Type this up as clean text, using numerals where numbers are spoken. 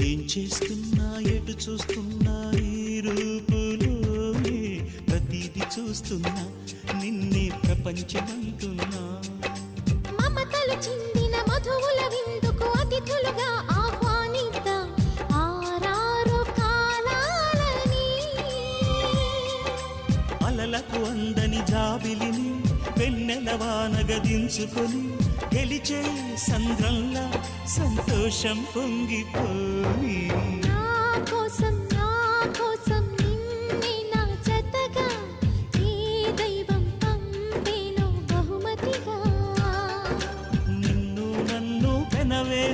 ఏం చేస్తున్నా ఎటు చూస్తున్నా ఈ రూపులోనే ప్రతిదీ చూస్తున్నా నిన్నే ప్రపంచమంటున్నా. మమతలు చిందిన మధువుల విందుకు అతిథులుగా ఆహ్వానిద్దాం ఆరారు కాలాలని. అలలకు అందని జాబిలిని వెన్నెల వానగదించుకొని గెలిచే సంద్రంలా సంతోషం పొంగిపోని.